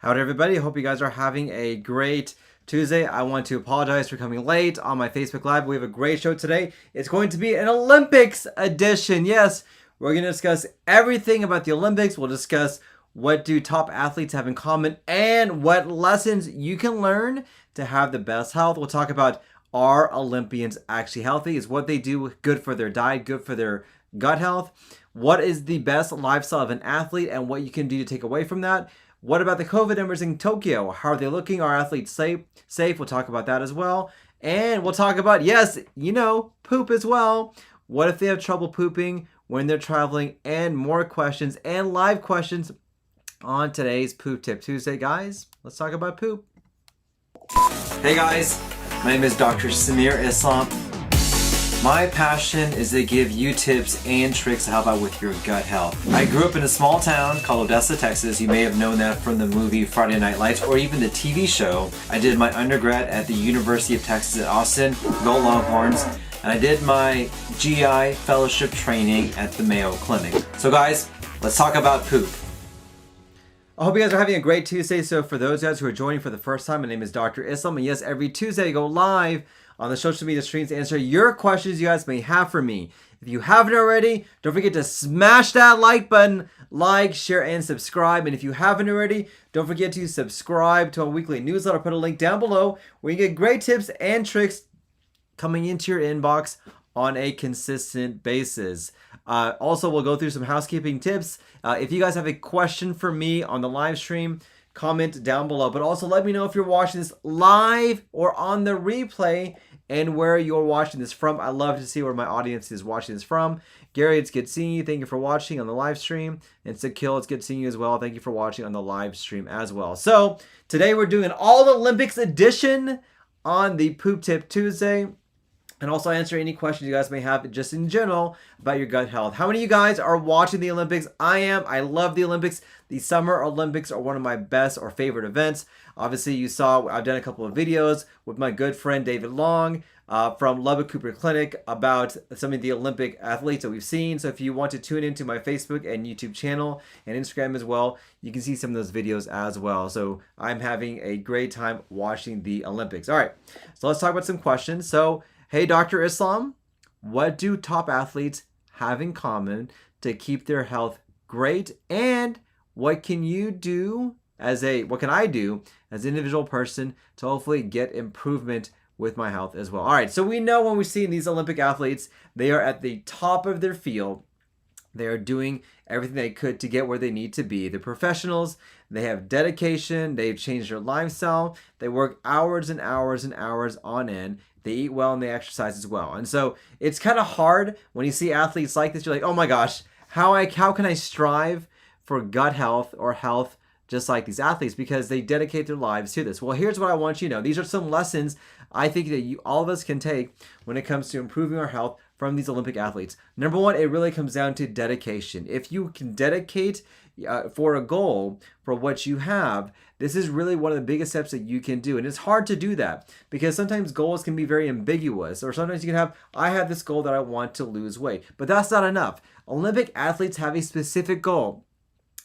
Howdy everybody, hope you guys are having a great Tuesday. I want to apologize for coming late on my Facebook Live. We have a great show today. It's going to be an Olympics edition. Yes, we're going to discuss everything about the Olympics. We'll discuss what do top athletes have in common and what lessons you can learn to have the best health. We'll talk about, are Olympians actually healthy? Is what they do good for their diet, good for their gut health? What is the best lifestyle of an athlete and what you can do to take away from that? What about the COVID numbers in Tokyo? How are they looking? Are athletes safe? We'll talk about that as well. And we'll talk about, yes, poop as well. What if they have trouble pooping when they're traveling? And more questions and live questions on today's Poop Tip Tuesday. Guys, let's talk about poop. Hey guys, my name is Dr. Samir Islam. My passion is to give you tips and tricks to help out with your gut health. I grew up in a small town called Odessa, Texas. You may have known that from the movie Friday Night Lights or even the TV show. I did my undergrad at the University of Texas at Austin, go Longhorns, and I did my GI fellowship training at the Mayo Clinic. So guys, let's talk about poop. I hope you guys are having a great Tuesday. So for those guys who are joining for the first time, my name is Dr. Islam, and yes, every Tuesday I go live on the social media streams to answer your questions you guys may have for me. If you haven't already, don't forget to smash that like button, like, share, and subscribe. And if you haven't already, don't forget to subscribe to our weekly newsletter. I'll put a link down below where you get great tips and tricks coming into your inbox on a consistent basis. Also, we'll go through some housekeeping tips. If you guys have a question for me on the live stream, comment down below. But also let me know if you're watching this live or on the replay and where you're watching this from. I love to see where my audience is watching this from. Gary, it's good seeing you. Thank you for watching on the live stream. And Sakil, it's good seeing you as well. Thank you for watching on the live stream as well. So today we're doing an All Olympics edition on the Poop Tip Tuesday. And also answer any questions you guys may have just in general about your gut health. How many of you guys are watching the Olympics? I am. I love the Olympics. The Summer Olympics are one of my best or favorite events. Obviously, you saw I've done a couple of videos with my good friend David Long from Lubbock Cooper Clinic about some of the Olympic athletes that we've seen. So if you want to tune into my Facebook and YouTube channel and Instagram as well, you can see some of those videos as well. So I'm having a great time watching the Olympics. All right, so let's talk about some questions. So hey, Dr. Islam, what do top athletes have in common to keep their health great? And what can you do what can I do as an individual person to hopefully get improvement with my health as well? All right, so we know when we see these Olympic athletes, they are at the top of their field. They are doing everything they could to get where they need to be. They're professionals. They have dedication. They've changed their lifestyle. They work hours and hours and hours on end. They eat well and they exercise as well. And so it's kind of hard when you see athletes like this. You're like, oh my gosh, how can I strive for gut health or health just like these athletes, because they dedicate their lives to this? Well, here's what I want you to know. These are some lessons I think that all of us can take when it comes to improving our health from these Olympic athletes. Number one, it really comes down to dedication. If you can dedicate for a goal, for what you have, this is really one of the biggest steps that you can do. And it's hard to do that because sometimes goals can be very ambiguous, or sometimes you can have, I have this goal that I want to lose weight, but that's not enough. Olympic athletes have a specific goal.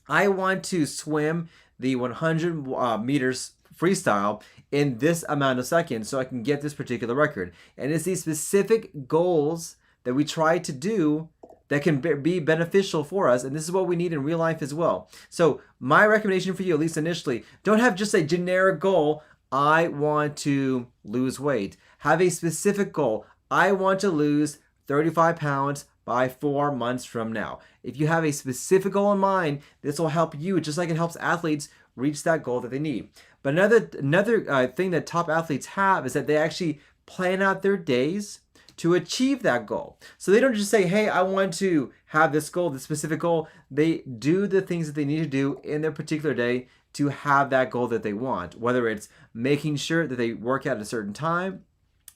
I want to swim the 100 meters freestyle in this amount of seconds so I can get this particular record. And it's these specific goals that we try to do that can be beneficial for us, and this is what we need in real life as well. So my recommendation for you, at least initially, don't have just a generic goal, I want to lose weight. Have a specific goal. I want to lose 35 pounds by 4 months from now. If you have a specific goal in mind, this will help you, just like it helps athletes reach that goal that they need. But another thing that top athletes have is that they actually plan out their days to achieve that goal. So they don't just say, hey, I want to have this goal, this specific goal. They do the things that they need to do in their particular day to have that goal that they want, whether it's making sure that they work out at a certain time,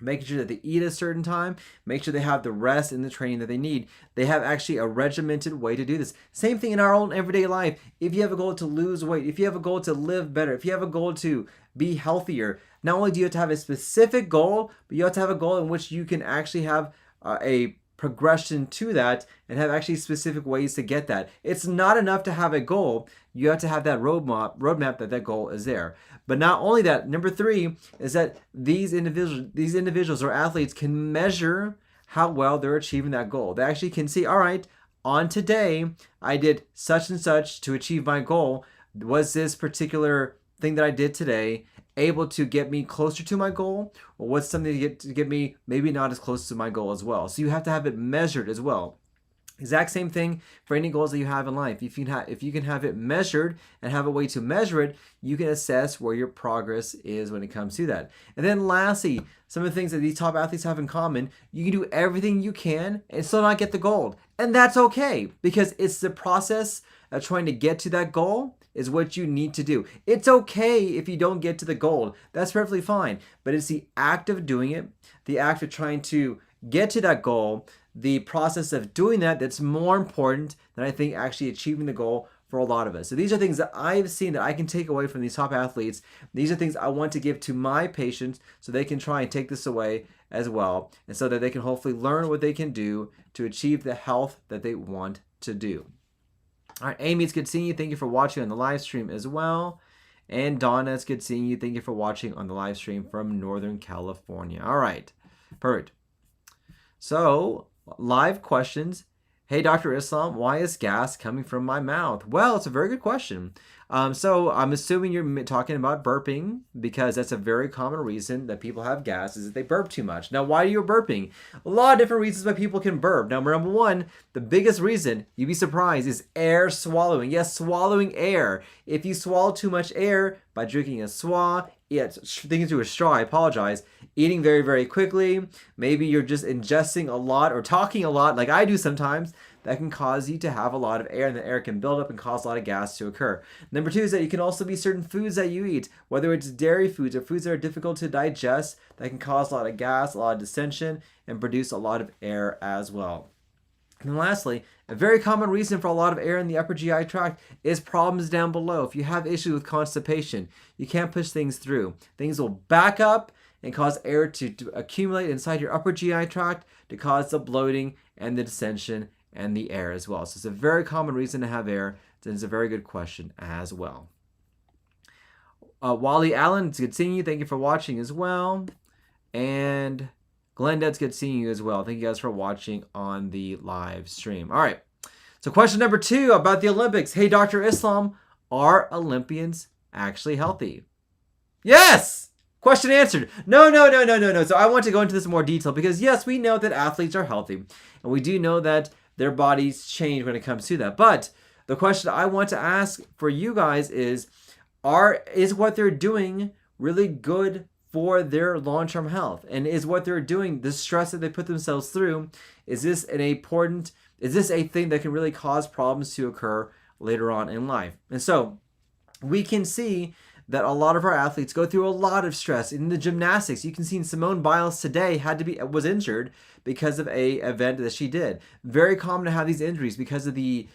making sure that they eat at a certain time, make sure they have the rest and the training that they need. They have actually a regimented way to do this. Same thing in our own everyday life. If you have a goal to lose weight, if you have a goal to live better, if you have a goal to be healthier, not only do you have to have a specific goal, but you have to have a goal in which you can actually have a progression to that and have actually specific ways to get that. It's not enough to have a goal. You have to have that roadmap that goal is there. But not only that, number 3 is that these individuals or athletes can measure how well they're achieving that goal. They actually can see, all right, on today, I did such and such to achieve my goal. Was this particular thing that I did today able to get me closer to my goal, or what's something to get me maybe not as close to my goal as well? So you have to have it measured as well. Exact same thing for any goals that you have in life. If you can have it measured and have a way to measure it, you can assess where your progress is when it comes to that. And then lastly, some of the things that these top athletes have in common, you can do everything you can and still not get the gold. And that's okay, because it's the process of trying to get to that goal is what you need to do. It's okay if you don't get to the goal. That's perfectly fine. But it's the act of doing it, the act of trying to get to that goal, the process of doing that that's more important than I think actually achieving the goal for a lot of us. So these are things that I've seen that I can take away from these top athletes. These are things I want to give to my patients so they can try and take this away as well, and so that they can hopefully learn what they can do to achieve the health that they want to do. All right, Amy, it's good seeing you. Thank you for watching on the live stream as well. And Donna, it's good seeing you. Thank you for watching on the live stream from Northern California. All right, perfect. So, live questions. Hey, Dr. Islam, why is gas coming from my mouth? Well, it's a very good question. So I'm assuming you're talking about burping, because that's a very common reason that people have gas is that they burp too much. Now, why are you burping? A lot of different reasons why people can burp. Now, number 1, the biggest reason, you'd be surprised, is air swallowing. Yes, swallowing air. If you swallow too much air by drinking a thinking through a straw, I apologize, eating very, very quickly, maybe you're just ingesting a lot or talking a lot like I do sometimes, that can cause you to have a lot of air, and the air can build up and cause a lot of gas to occur. Number 2 is that you can also be certain foods that you eat, whether it's dairy foods or foods that are difficult to digest, that can cause a lot of gas, a lot of distension, and produce a lot of air as well. And then lastly, a very common reason for a lot of air in the upper GI tract is problems down below. If you have issues with constipation, you can't push things through. Things will back up and cause air to accumulate inside your upper GI tract to cause the bloating and the distension and the air as well. So it's a very common reason to have air. So it's a very good question as well. Wally Allen, it's good seeing you. Thank you for watching as well. And Glenda, it's good seeing you as well. Thank you guys for watching on the live stream. All right. So question number 2 about the Olympics. Hey, Dr. Islam, are Olympians actually healthy? Yes! Question answered. No. So I want to go into this in more detail, because yes, we know that athletes are healthy, and we do know that their bodies change when it comes to that. But the question I want to ask for you guys is what they're doing really good for their long-term health? And is what they're doing, the stress that they put themselves through, is this a thing that can really cause problems to occur later on in life? And so we can see that a lot of our athletes go through a lot of stress. In the gymnastics, you can see Simone Biles today was injured because of a event that she did. Very common to have these injuries because of the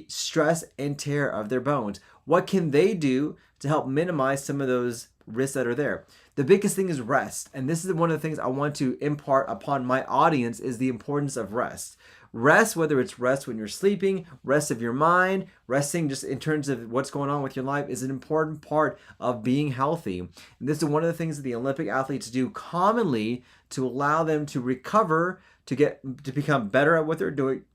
stress and tear of their bones. What can they do to help minimize some of those risks that are there? The biggest thing is rest. And this is one of the things I want to impart upon my audience, is the importance of rest. Rest, whether it's rest when you're sleeping, rest of your mind, resting just in terms of what's going on with your life, is an important part of being healthy. And this is one of the things that the Olympic athletes do commonly to allow them to recover, to become better at what they're doing,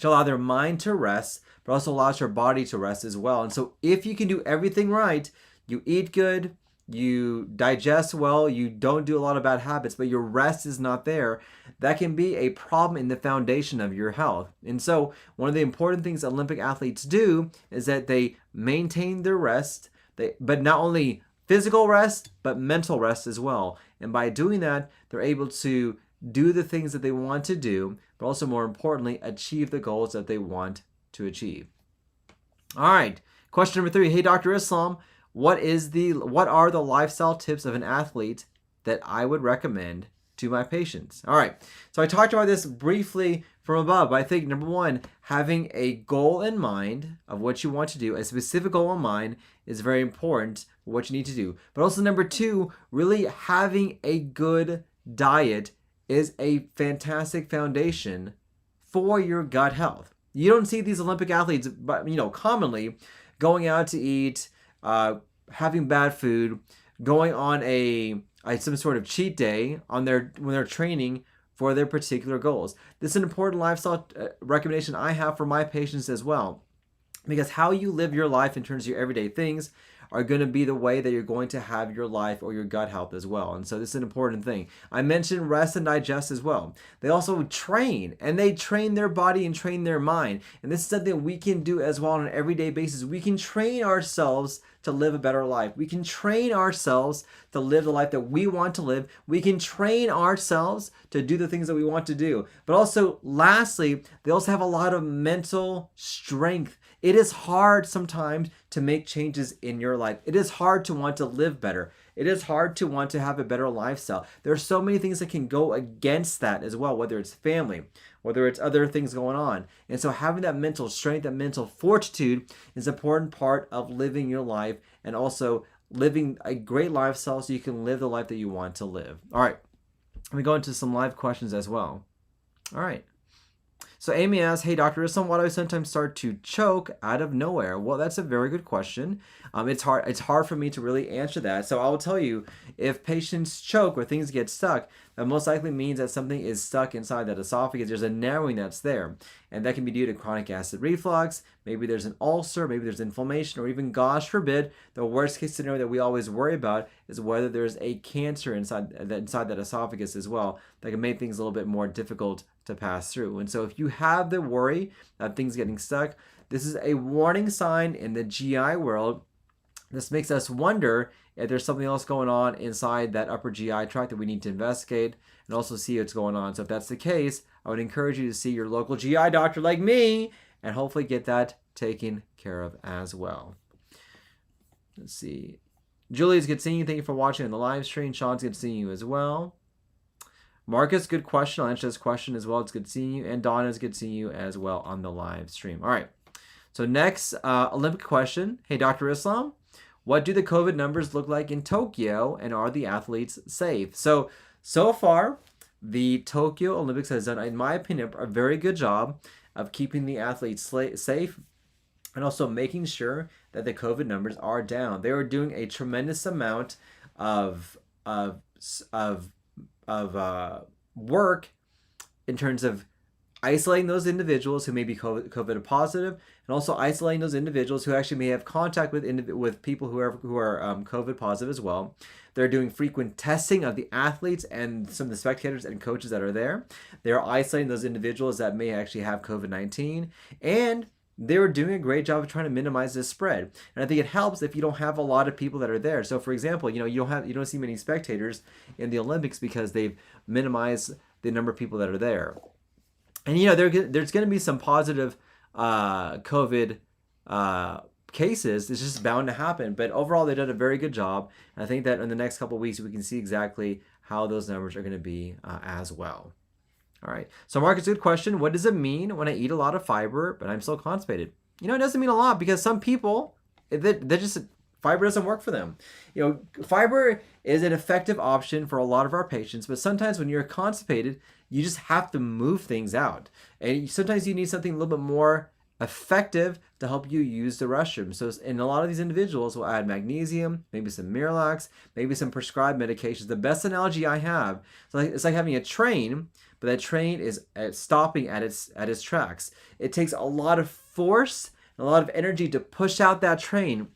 to allow their mind to rest, but also allows your body to rest as well. And so if you can do everything right, you eat good, you digest well, you don't do a lot of bad habits, but your rest is not there, that can be a problem in the foundation of your health. And so one of the important things Olympic athletes do is that they maintain their rest, but not only physical rest, but mental rest as well. And by doing that, they're able to do the things that they want to do, but also more importantly, achieve the goals that they want to achieve. All right, question number 3. Hey, Dr. Islam, what are the lifestyle tips of an athlete that I would recommend to my patients? All right, so I talked about this briefly from above, but I think number 1, having a goal in mind of what you want to do, a specific goal in mind, is very important for what you need to do. But also number 2, really having a good diet is a fantastic foundation for your gut health. You don't see these Olympic athletes, but commonly going out to eat, having bad food, going on some sort of cheat day when they're training for their particular goals. This is an important lifestyle recommendation I have for my patients as well, because how you live your life in terms of your everyday things are going to be the way that you're going to have your life or your gut health as well. And so this is an important thing. I mentioned rest and digest as well. They also train, and they train their body and train their mind. And this is something we can do as well on an everyday basis. We can train ourselves to live a better life. We can train ourselves to live the life that we want to live. We can train ourselves to do the things that we want to do. But also, lastly, they also have a lot of mental strength. It is hard sometimes to make changes in your life. It is hard to want to live better. It is hard to want to have a better lifestyle. There are so many things that can go against that as well, whether it's family, whether it's other things going on. And so having that mental strength, that mental fortitude is an important part of living your life, and also living a great lifestyle so you can live the life that you want to live. All right, let me go into some live questions as well. All right. So Amy asks, hey, Dr. Islam, why do I sometimes start to choke out of nowhere? Well, that's a very good question. It's hard for me to really answer that. So I will tell you, if patients choke or things get stuck, that most likely means that something is stuck inside that esophagus. There's a narrowing that's there. And that can be due to chronic acid reflux. Maybe there's an ulcer, maybe there's inflammation, or even, gosh forbid, the worst case scenario that we always worry about is whether there's a cancer inside that esophagus as well that can make things a little bit more difficult to pass through. And so if you have the worry of things getting stuck, this is a warning sign in the GI world. This makes us wonder if there's something else going on inside that upper GI tract that we need to investigate and also see what's going on. So if that's the case, I would encourage you to see your local GI doctor like me and hopefully get that taken care of as well. Let's see. Julie's good seeing you. Thank you for watching on the live stream. Sean's good seeing you as well. Marcus, good question. I'll answer this question as well. It's good seeing you. And Donna's good seeing you as well on the live stream. All right. So next Olympic question. Hey, Dr. Islam, what do the COVID numbers look like in Tokyo, and are the athletes safe? So far, the Tokyo Olympics has done, in my opinion, a very good job of keeping the athletes safe and also making sure that the COVID numbers are down. They are doing a tremendous amount of work in terms of isolating those individuals who may be COVID positive, and also isolating those individuals who actually may have contact with people who are COVID positive as well. They're doing frequent testing of the athletes and some of the spectators and coaches that are there. They're isolating those individuals that may actually have COVID-19, and they're doing a great job of trying to minimize this spread. And I think it helps if you don't have a lot of people that are there. So for example, you don't see many spectators in the Olympics because they've minimized the number of people that are there. And there's going to be some positive COVID cases. It's just bound to happen. But overall, they've done a very good job. And I think that in the next couple of weeks, we can see exactly how those numbers are going to be as well. All right. So Marcus, good question. What does it mean when I eat a lot of fiber, but I'm still constipated? It doesn't mean a lot, because some people, fiber doesn't work for them. Fiber is an effective option for a lot of our patients, but sometimes when you're constipated, you just have to move things out. And sometimes you need something a little bit more effective to help you use the restroom. So in a lot of these individuals, we'll add magnesium, maybe some Miralax, maybe some prescribed medications. The best analogy I have, it's like having a train, but that train is stopping at its tracks. It takes a lot of force and a lot of energy to push out that train,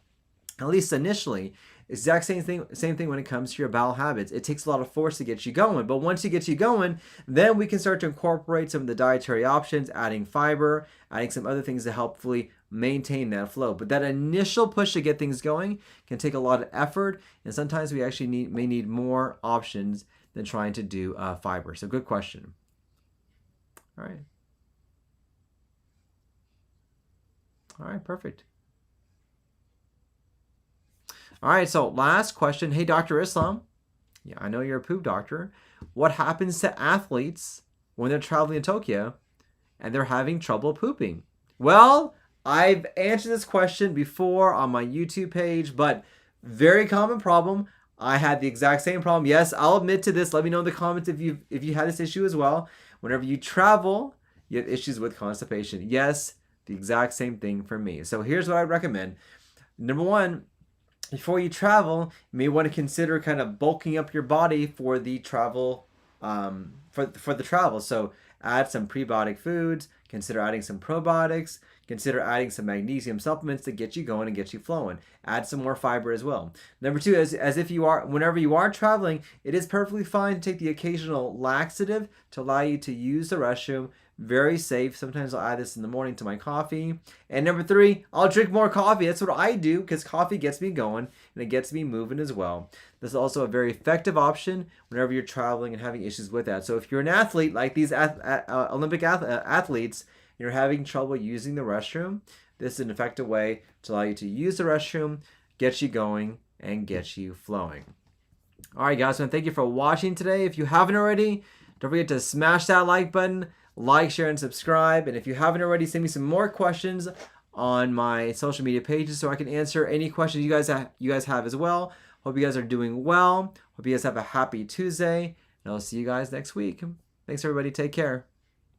at least initially. Exact same thing when it comes to your bowel habits. It takes a lot of force to get you going, but once it gets you going, then we can start to incorporate some of the dietary options, adding fiber, adding some other things to helpfully maintain that flow. But that initial push to get things going can take a lot of effort, and sometimes we actually may need more options than trying to do fiber. So good question. All right, perfect. All right, so last question. Hey, Dr. Islam. Yeah, I know you're a poop doctor. What happens to athletes when they're traveling in Tokyo and they're having trouble pooping? Well, I've answered this question before on my YouTube page, but very common problem. I had the exact same problem. Yes, I'll admit to this. Let me know in the comments if you had this issue as well. Whenever you travel, you have issues with constipation. Yes, the exact same thing for me. So here's what I recommend. Number one, before you travel, you may want to consider kind of bulking up your body for the travel, for the travel. So add some prebiotic foods, consider adding some probiotics, consider adding some magnesium supplements to get you going and get you flowing. Add some more fiber as well. Number two, as if you are, whenever you are traveling, it is perfectly fine to take the occasional laxative to allow you to use the restroom. Very safe. Sometimes I'll add this in the morning to my coffee. And number three, I'll drink more coffee. That's what I do because coffee gets me going and it gets me moving as well. This is also a very effective option whenever you're traveling and having issues with that. So if you're an athlete like these Olympic athletes, and you're having trouble using the restroom, this is an effective way to allow you to use the restroom, get you going, and get you flowing. All right, guys, so thank you for watching today. If you haven't already, don't forget to smash that like button. Like, share, and subscribe. And if you haven't already, send me some more questions on my social media pages so I can answer any questions you guys have as well. Hope you guys are doing well. Hope you guys have a happy Tuesday. And I'll see you guys next week. Thanks, everybody. Take care.